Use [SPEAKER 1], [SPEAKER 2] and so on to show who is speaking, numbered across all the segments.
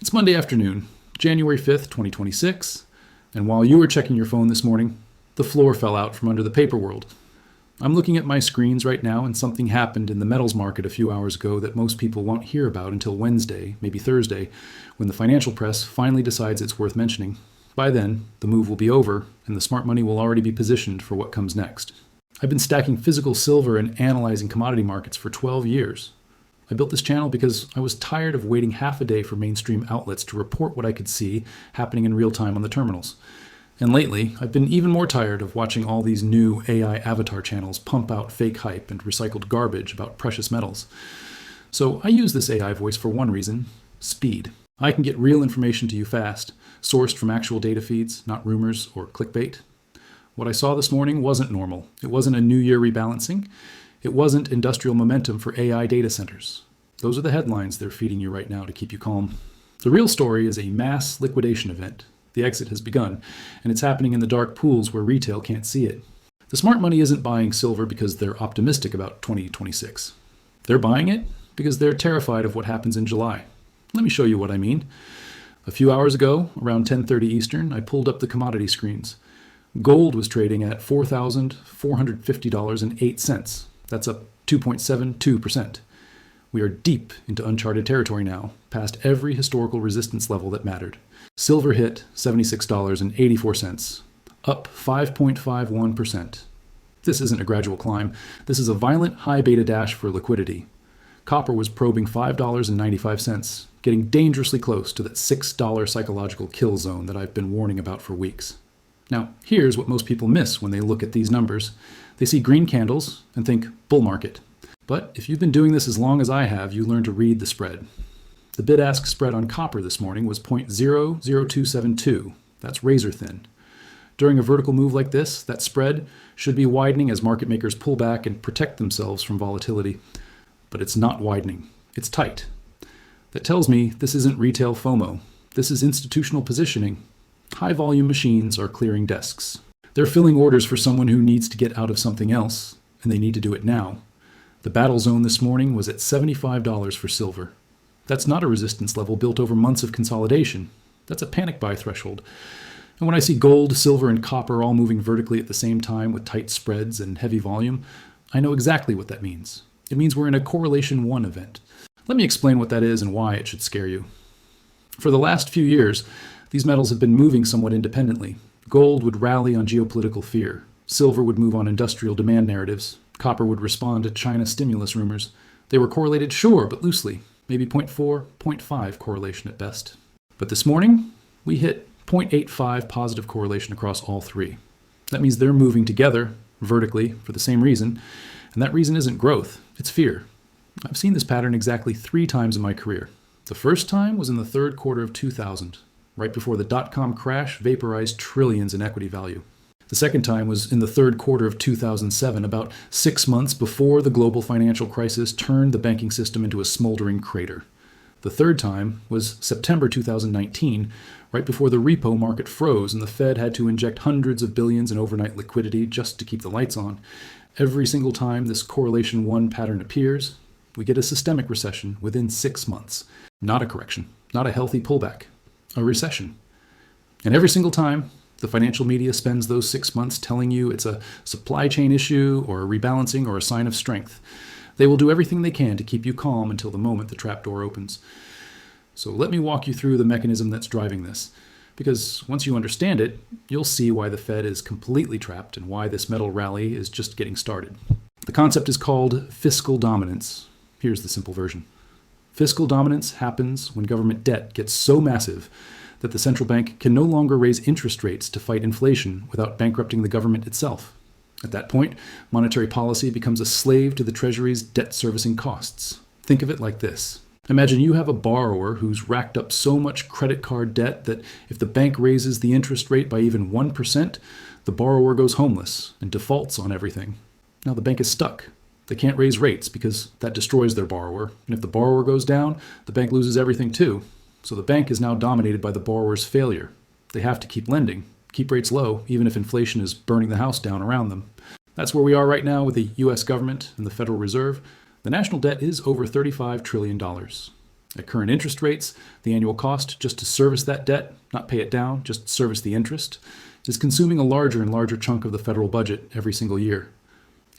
[SPEAKER 1] It's Monday afternoon, January 5th, 2026, and while you were checking your phone this morning, the floor fell out from under the paper world. I'm looking at my screens right now, and something happened in the metals market a few hours ago that most people won't hear about until Wednesday, maybe Thursday, when the financial press finally decides it's worth mentioning. By then, the move will be over, and the smart money will already be positioned for what comes next. I've been stacking physical silver and analyzing commodity markets for 12 years. I built this channel because I was tired of waiting half a day for mainstream outlets to report what I could see happening in real time on the terminals. And lately, I've been even more tired of watching all these new AI avatar channels pump out fake hype and recycled garbage about precious metals. So I use this AI voice for one reason: speed. I can get real information to you fast, sourced from actual data feeds, not rumors or clickbait. What I saw this morning wasn't normal. It wasn't a New Year rebalancing. It wasn't industrial momentum for AI data centers. Those are the headlines they're feeding you right now to keep you calm. The real story is a mass liquidation event. The exit has begun, and it's happening in the dark pools where retail can't see it. The smart money isn't buying silver because they're optimistic about 2026. They're buying it because they're terrified of what happens in July. Let me show you what I mean. A few hours ago, around 10:30 Eastern, I pulled up the commodity screens. Gold was trading at $4,450.08. That's up 2.72%. We are deep into uncharted territory now, past every historical resistance level that mattered. Silver hit $76.84, up 5.51%. This isn't a gradual climb. This is a violent high beta dash for liquidity. Copper was probing $5.95, getting dangerously close to that $6 psychological kill zone that I've been warning about for weeks. Now, here's what most people miss when they look at these numbers. They see green candles and think bull market. But if you've been doing this as long as I have, you learn to read the spread. The bid-ask spread on copper this morning was 0.00272. That's razor thin. During a vertical move like this, that spread should be widening as market makers pull back and protect themselves from volatility. But it's not widening. It's tight. That tells me this isn't retail FOMO. This is institutional positioning. High-volume machines are clearing desks. They're filling orders for someone who needs to get out of something else, and they need to do it now. The battle zone this morning was at $75 for silver. That's not a resistance level built over months of consolidation. That's a panic buy threshold. And when I see gold, silver, and copper all moving vertically at the same time with tight spreads and heavy volume, I know exactly what that means. It means we're in a correlation 1 event. Let me explain what that is and why it should scare you. For the last few years, these metals have been moving somewhat independently. Gold would rally on geopolitical fear. Silver would move on industrial demand narratives. Copper would respond to China stimulus rumors. They were correlated, sure, but loosely. Maybe 0.4, 0.5 correlation at best. But this morning, we hit 0.85 positive correlation across all three. That means they're moving together, vertically, for the same reason. And that reason isn't growth, it's fear. I've seen this pattern exactly 3 times in my career. The first time was in the third quarter of 2000. Right before the dot-com crash vaporized trillions in equity value. The second time was in the third quarter of 2007, about 6 months before the global financial crisis turned the banking system into a smoldering crater. The third time was September 2019, right before the repo market froze and the Fed had to inject hundreds of billions in overnight liquidity just to keep the lights on. Every single time this correlation 1 pattern appears, we get a systemic recession within 6 months. Not a correction, not a healthy pullback. A recession. And every single time, the financial media spends those 6 months telling you it's a supply chain issue or a rebalancing or a sign of strength. They will do everything they can to keep you calm until the moment the trapdoor opens. So let me walk you through the mechanism that's driving this. Because once you understand it, you'll see why the Fed is completely trapped and why this metal rally is just getting started. The concept is called fiscal dominance. Here's the simple version. Fiscal dominance happens when government debt gets so massive that the central bank can no longer raise interest rates to fight inflation without bankrupting the government itself. At that point, monetary policy becomes a slave to the Treasury's debt servicing costs. Think of it like this. Imagine you have a borrower who's racked up so much credit card debt that if the bank raises the interest rate by even 1%, the borrower goes homeless and defaults on everything. Now the bank is stuck. They can't raise rates because that destroys their borrower. And if the borrower goes down, the bank loses everything too. So the bank is now dominated by the borrower's failure. They have to keep lending, keep rates low, even if inflation is burning the house down around them. That's where we are right now with the US government and the Federal Reserve. The national debt is over $35 trillion. At current interest rates, the annual cost just to service that debt, not pay it down, just service the interest, is consuming a larger and larger chunk of the federal budget every single year.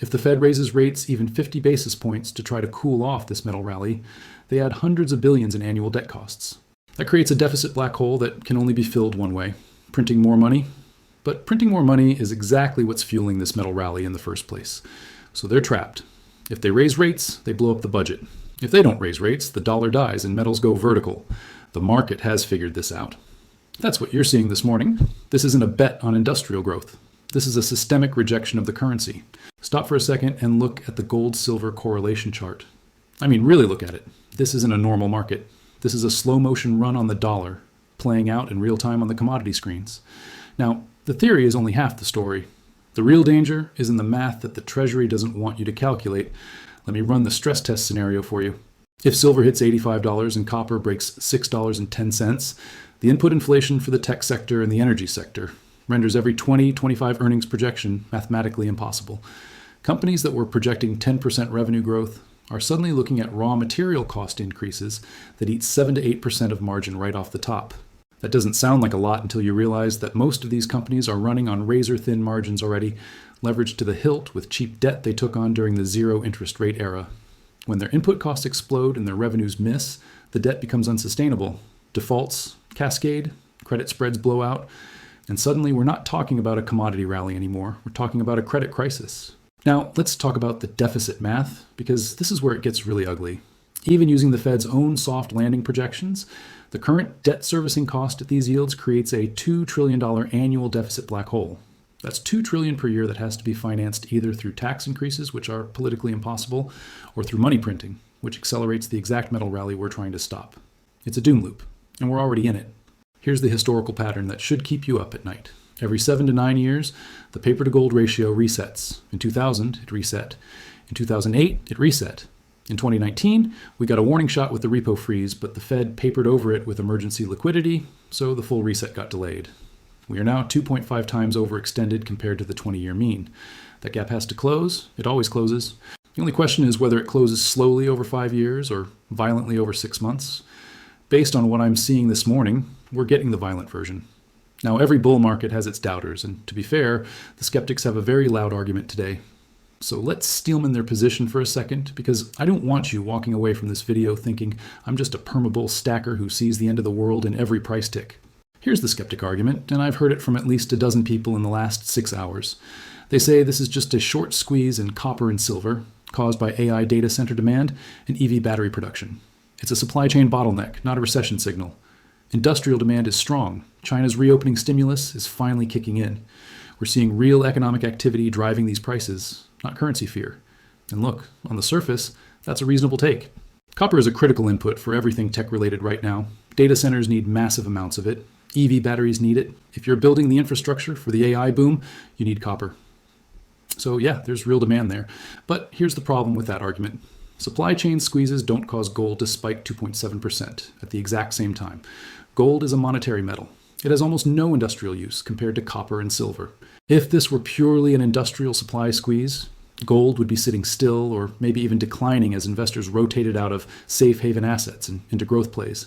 [SPEAKER 1] If the Fed raises rates even 50 basis points to try to cool off this metal rally, they add hundreds of billions in annual debt costs. That creates a deficit black hole that can only be filled one way, printing more money. But printing more money is exactly what's fueling this metal rally in the first place. So they're trapped. If they raise rates, they blow up the budget. If they don't raise rates, the dollar dies and metals go vertical. The market has figured this out. That's what you're seeing this morning. This isn't a bet on industrial growth. This is a systemic rejection of the currency. Stop for a second and look at the gold-silver correlation chart. I mean, really look at it. This isn't a normal market. This is a slow-motion run on the dollar, playing out in real time on the commodity screens. Now, the theory is only half the story. The real danger is in the math that the Treasury doesn't want you to calculate. Let me run the stress test scenario for you. If silver hits $85 and copper breaks $6.10, the input inflation for the tech sector and the energy sector renders every 2025 earnings projection mathematically impossible. Companies that were projecting 10% revenue growth are suddenly looking at raw material cost increases that eat 7 to 8% of margin right off the top. That doesn't sound like a lot until you realize that most of these companies are running on razor-thin margins already, leveraged to the hilt with cheap debt they took on during the zero interest rate era. When their input costs explode and their revenues miss, the debt becomes unsustainable. Defaults cascade, credit spreads blow out, and suddenly we're not talking about a commodity rally anymore. We're talking about a credit crisis. Now, let's talk about the deficit math, because this is where it gets really ugly. Even using the Fed's own soft landing projections, the current debt servicing cost at these yields creates a $2 trillion annual deficit black hole. That's $2 trillion per year that has to be financed either through tax increases, which are politically impossible, or through money printing, which accelerates the exact metal rally we're trying to stop. It's a doom loop, and we're already in it. Here's the historical pattern that should keep you up at night. Every 7 to 9 years, the paper to gold ratio resets. In 2000, it reset. In 2008, it reset. In 2019, we got a warning shot with the repo freeze, but the Fed papered over it with emergency liquidity, so the full reset got delayed. We are now 2.5 times overextended compared to the 20-year mean. That gap has to close. It always closes. The only question is whether it closes slowly over 5 years or violently over 6 months. Based on what I'm seeing this morning, we're getting the violent version. Now, every bull market has its doubters, and to be fair, the skeptics have a very loud argument today. So let's steelman their position for a second, because I don't want you walking away from this video thinking I'm just a perma-bull stacker who sees the end of the world in every price tick. Here's the skeptic argument, and I've heard it from at least a dozen people in the last 6 hours. They say this is just a short squeeze in copper and silver, caused by AI data center demand and EV battery production. It's a supply chain bottleneck, not a recession signal. Industrial demand is strong. China's reopening stimulus is finally kicking in. We're seeing real economic activity driving these prices, not currency fear. And look, on the surface, that's a reasonable take. Copper is a critical input for everything tech-related right now. Data centers need massive amounts of it. EV batteries need it. If you're building the infrastructure for the AI boom, you need copper. So yeah, there's real demand there. But here's the problem with that argument. Supply chain squeezes don't cause gold to spike 2.7% at the exact same time. Gold is a monetary metal. It has almost no industrial use compared to copper and silver. If this were purely an industrial supply squeeze, gold would be sitting still or maybe even declining as investors rotated out of safe haven assets and into growth plays.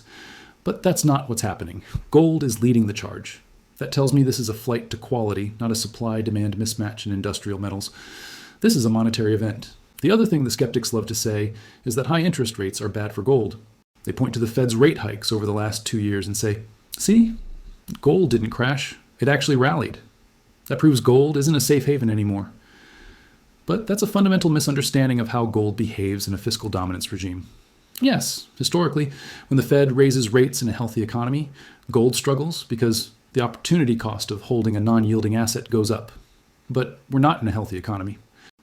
[SPEAKER 1] But that's not what's happening. Gold is leading the charge. That tells me this is a flight to quality, not a supply-demand mismatch in industrial metals. This is a monetary event. The other thing the skeptics love to say is that high interest rates are bad for gold. They point to the Fed's rate hikes over the last 2 years and say, see, gold didn't crash. It actually rallied. That proves gold isn't a safe haven anymore. But that's a fundamental misunderstanding of how gold behaves in a fiscal dominance regime. Yes, historically, when the Fed raises rates in a healthy economy, gold struggles because the opportunity cost of holding a non-yielding asset goes up. But we're not in a healthy economy.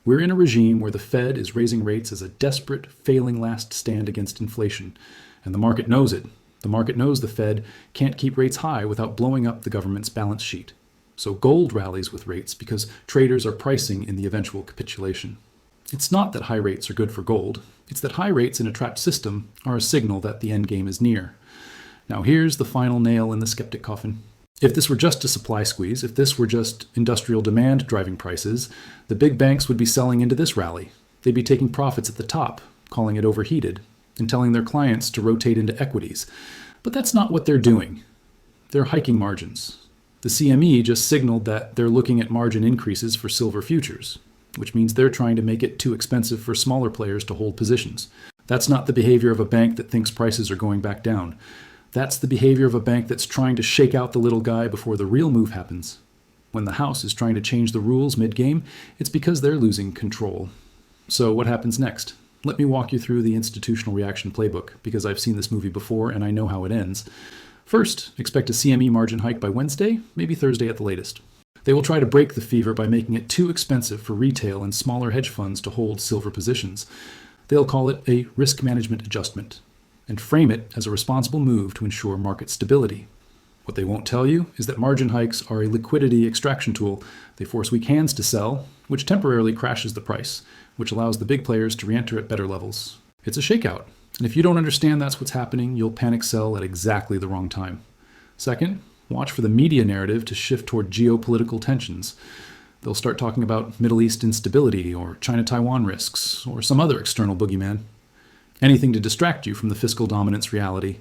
[SPEAKER 1] We're in a regime where the Fed is raising rates as a desperate, failing last stand against inflation. And the market knows it. The market knows the Fed can't keep rates high without blowing up the government's balance sheet. So gold rallies with rates because traders are pricing in the eventual capitulation. It's not that high rates are good for gold. It's that high rates in a trapped system are a signal that the end game is near. Now here's the final nail in the skeptic coffin. If this were just a supply squeeze, if this were just industrial demand driving prices, the big banks would be selling into this rally. They'd be taking profits at the top, calling it overheated. and telling their clients to rotate into equities. But that's not what they're doing. They're hiking margins. The CME just signaled that they're looking at margin increases for silver futures, which means they're trying to make it too expensive for smaller players to hold positions. That's not the behavior of a bank that thinks prices are going back down. That's the behavior of a bank that's trying to shake out the little guy before the real move happens. When the house is trying to change the rules mid-game, it's because they're losing control. So what happens next? Let me walk you through the institutional reaction playbook, because I've seen this movie before and I know how it ends. First, expect a CME margin hike by Wednesday, maybe Thursday at the latest. They will try to break the fever by making it too expensive for retail and smaller hedge funds to hold silver positions. They'll call it a risk management adjustment and frame it as a responsible move to ensure market stability. What they won't tell you is that margin hikes are a liquidity extraction tool. They force weak hands to sell, which temporarily crashes the price, which allows the big players to re-enter at better levels. It's a shakeout, and if you don't understand that's what's happening, you'll panic sell at exactly the wrong time. Second, watch for the media narrative to shift toward geopolitical tensions. They'll start talking about Middle East instability or China-Taiwan risks or some other external boogeyman. Anything to distract you from the fiscal dominance reality.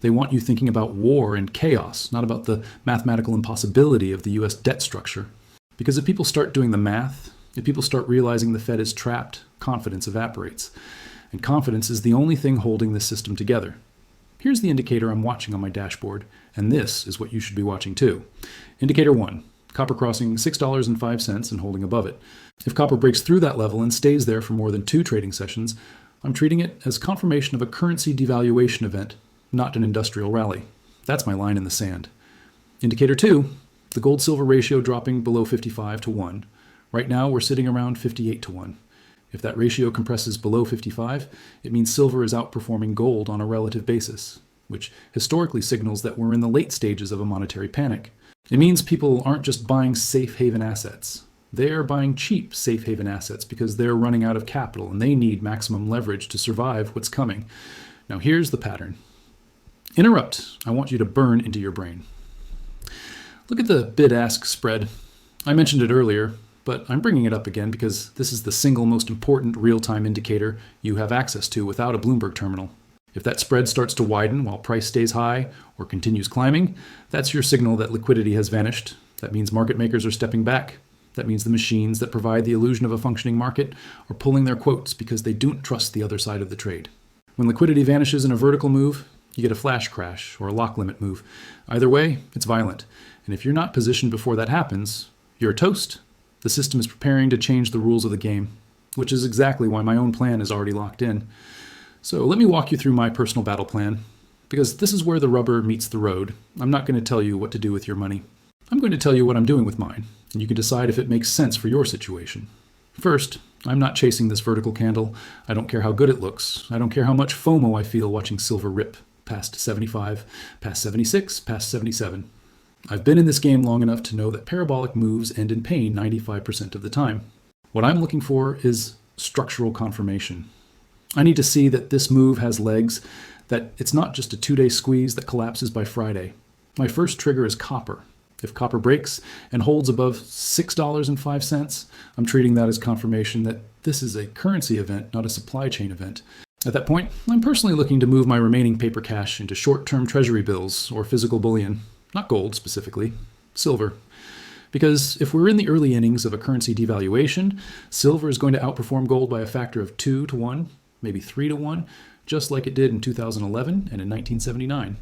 [SPEAKER 1] They want you thinking about war and chaos, not about the mathematical impossibility of the US debt structure. Because if people start doing the math, if people start realizing the Fed is trapped, confidence evaporates. And confidence is the only thing holding this system together. Here's the indicator I'm watching on my dashboard, and this is what you should be watching too. Indicator 1, copper crossing $6.05 and holding above it. If copper breaks through that level and stays there for more than 2 trading sessions, I'm treating it as confirmation of a currency devaluation event, not an industrial rally. That's my line in the sand. Indicator 2, the gold-silver ratio dropping below 55 to 1. Right now we're sitting around 58 to 1. If that ratio compresses below 55, it means silver is outperforming gold on a relative basis, which historically signals that we're in the late stages of a monetary panic. It means people aren't just buying safe haven assets. They are buying cheap safe haven assets because they're running out of capital and they need maximum leverage to survive what's coming. Now here's the pattern. Interrupt. I want you to burn into your brain. Look at the bid-ask spread. I mentioned it earlier, but I'm bringing it up again because this is the single most important real-time indicator you have access to without a Bloomberg terminal. If that spread starts to widen while price stays high or continues climbing, that's your signal that liquidity has vanished. That means market makers are stepping back. That means the machines that provide the illusion of a functioning market are pulling their quotes because they don't trust the other side of the trade. When liquidity vanishes in a vertical move, you get a flash crash or a lock limit move. Either way, it's violent. And if you're not positioned before that happens, you're toast. The system is preparing to change the rules of the game, which is exactly why my own plan is already locked in. So let me walk you through my personal battle plan, because this is where the rubber meets the road. I'm not going to tell you what to do with your money. I'm going to tell you what I'm doing with mine, and you can decide if it makes sense for your situation. First, I'm not chasing this vertical candle. I don't care how good it looks. I don't care how much FOMO I feel watching silver rip past 75, past 76, past 77. I've been in this game long enough to know that parabolic moves end in pain 95% of the time. What I'm looking for is structural confirmation. I need to see that this move has legs, that it's not just a 2-day squeeze that collapses by Friday. My first trigger is copper. If copper breaks and holds above $6.05, I'm treating that as confirmation that this is a currency event, not a supply chain event. At that point, I'm personally looking to move my remaining paper cash into short-term treasury bills or physical bullion. Not gold specifically, silver. Because if we're in the early innings of a currency devaluation, silver is going to outperform gold by a factor of 2 to 1, maybe 3 to 1, just like it did in 2011 and in 1979.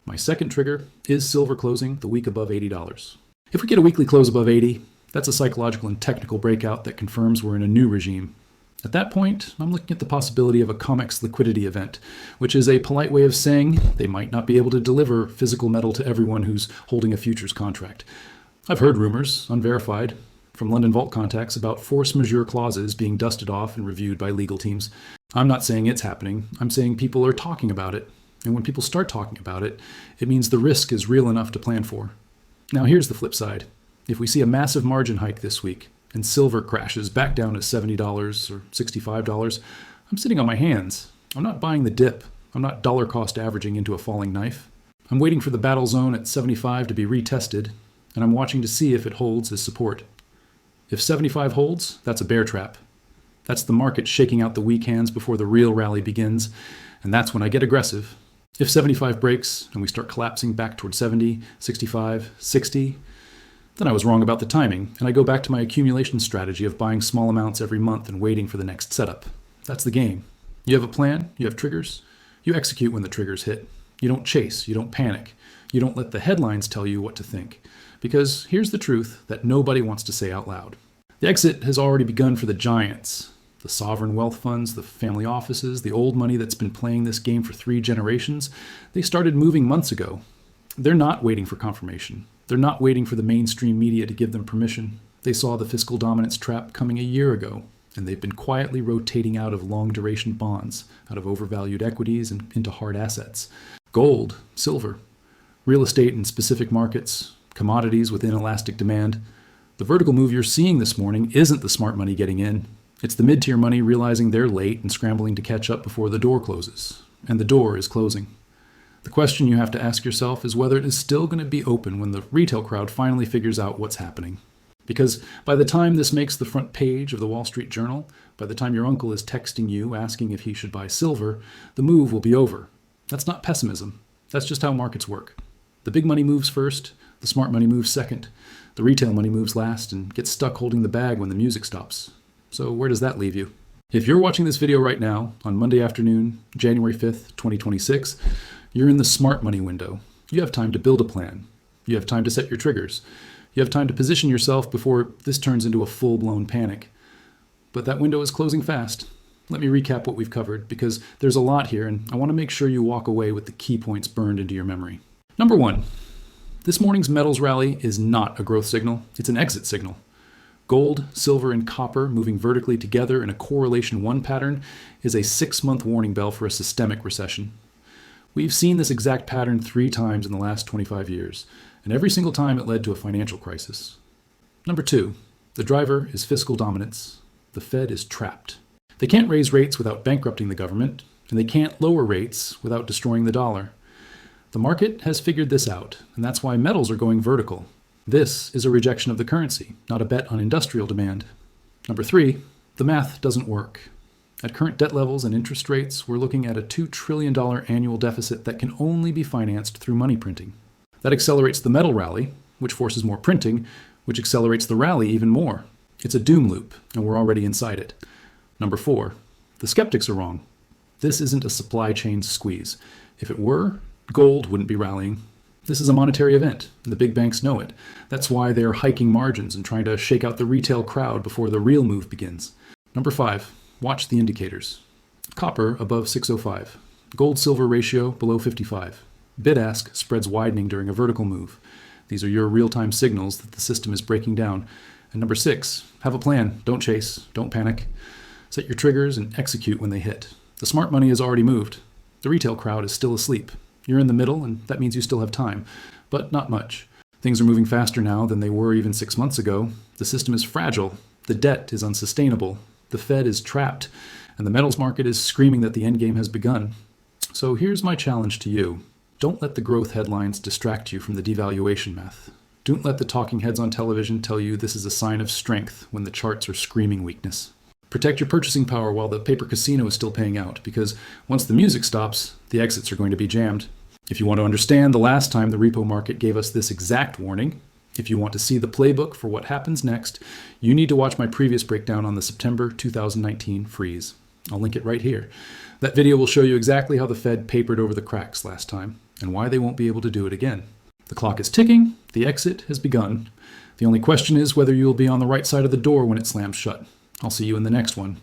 [SPEAKER 1] My second trigger is silver closing the week above $80. If we get a weekly close above 80, that's a psychological and technical breakout that confirms we're in a new regime. At that point, I'm looking at the possibility of a COMEX liquidity event, which is a polite way of saying they might not be able to deliver physical metal to everyone who's holding a futures contract. I've heard rumors, unverified, from London Vault contacts about force majeure clauses being dusted off and reviewed by legal teams. I'm not saying it's happening. I'm saying people are talking about it. And when people start talking about it, it means the risk is real enough to plan for. Now here's the flip side. If we see a massive margin hike this week, and silver crashes back down to $70 or $65, I'm sitting on my hands. I'm not buying the dip. I'm not dollar cost averaging into a falling knife. I'm waiting for the battle zone at 75 to be retested, and I'm watching to see if it holds as support. If 75 holds, that's a bear trap. That's the market shaking out the weak hands before the real rally begins, And that's when I get aggressive. If 75 breaks and we start collapsing back toward 70, 65, 60, then I was wrong about the timing, and I go back to my accumulation strategy of buying small amounts every month and waiting for the next setup. That's the game. You have a plan, you have triggers, you execute when the triggers hit. You don't chase, you don't panic, you don't let the headlines tell you what to think. Because here's the truth that nobody wants to say out loud. The exit has already begun for the giants. The sovereign wealth funds, the family offices, the old money that's been playing this game for 3 generations, they started moving months ago. They're not waiting for confirmation. They're not waiting for the mainstream media to give them permission. They saw the fiscal dominance trap coming a year ago, and they've been quietly rotating out of long-duration bonds, out of overvalued equities, and into hard assets. Gold, silver, real estate in specific markets, commodities with inelastic demand. The vertical move you're seeing this morning isn't the smart money getting in. It's the mid-tier money realizing they're late and scrambling to catch up before the door closes. And the door is closing. The question you have to ask yourself is whether it is still going to be open when the retail crowd finally figures out what's happening. Because by the time this makes the front page of the Wall Street Journal, by the time your uncle is texting you asking if he should buy silver, the move will be over. That's not pessimism. That's just how markets work. The big money moves first, the smart money moves second, the retail money moves last and gets stuck holding the bag when the music stops. So where does that leave you? If you're watching this video right now, on Monday afternoon, January 5th, 2026, you're in the smart money window. You have time to build a plan. You have time to set your triggers. You have time to position yourself before this turns into a full-blown panic. But that window is closing fast. Let me recap what we've covered, because there's a lot here, and I want to make sure you walk away with the key points burned into your memory. Number 1, this morning's metals rally is not a growth signal. It's an exit signal. Gold, silver, and copper moving vertically together in a correlation 1 pattern is a 6-month warning bell for a systemic recession. We've seen this exact pattern 3 times in the last 25 years, and every single time it led to a financial crisis. Number 2, the driver is fiscal dominance. The Fed is trapped. They can't raise rates without bankrupting the government, and they can't lower rates without destroying the dollar. The market has figured this out, and that's why metals are going vertical. This is a rejection of the currency, not a bet on industrial demand. Number 3, the math doesn't work. At current debt levels and interest rates, we're looking at a $2 trillion annual deficit that can only be financed through money printing. That accelerates the metal rally, which forces more printing, which accelerates the rally even more. It's a doom loop, and we're already inside it. Number 4, the skeptics are wrong. This isn't a supply chain squeeze. If it were, gold wouldn't be rallying. This is a monetary event, and the big banks know it. That's why they're hiking margins and trying to shake out the retail crowd before the real move begins. Number 5, watch the indicators. Copper above 605. Gold-silver ratio below 55. Bid-ask spreads widening during a vertical move. These are your real-time signals that the system is breaking down. And number 6, have a plan. Don't chase. Don't panic. Set your triggers and execute when they hit. The smart money has already moved. The retail crowd is still asleep. You're in the middle, and that means you still have time. But not much. Things are moving faster now than they were even 6 months ago. The system is fragile. The debt is unsustainable. The Fed is trapped. And the metals market is screaming that the endgame has begun. So here's my challenge to you. Don't let the growth headlines distract you from the devaluation math. Don't let the talking heads on television tell you this is a sign of strength when the charts are screaming weakness. Protect your purchasing power while the paper casino is still paying out, because once the music stops, the exits are going to be jammed. If you want to understand the last time the repo market gave us this exact warning, if you want to see the playbook for what happens next, you need to watch my previous breakdown on the September 2019 freeze. I'll link it right here. That video will show you exactly how the Fed papered over the cracks last time, and why they won't be able to do it again. The clock is ticking, the exit has begun. The only question is whether you will be on the right side of the door when it slams shut. I'll see you in the next one.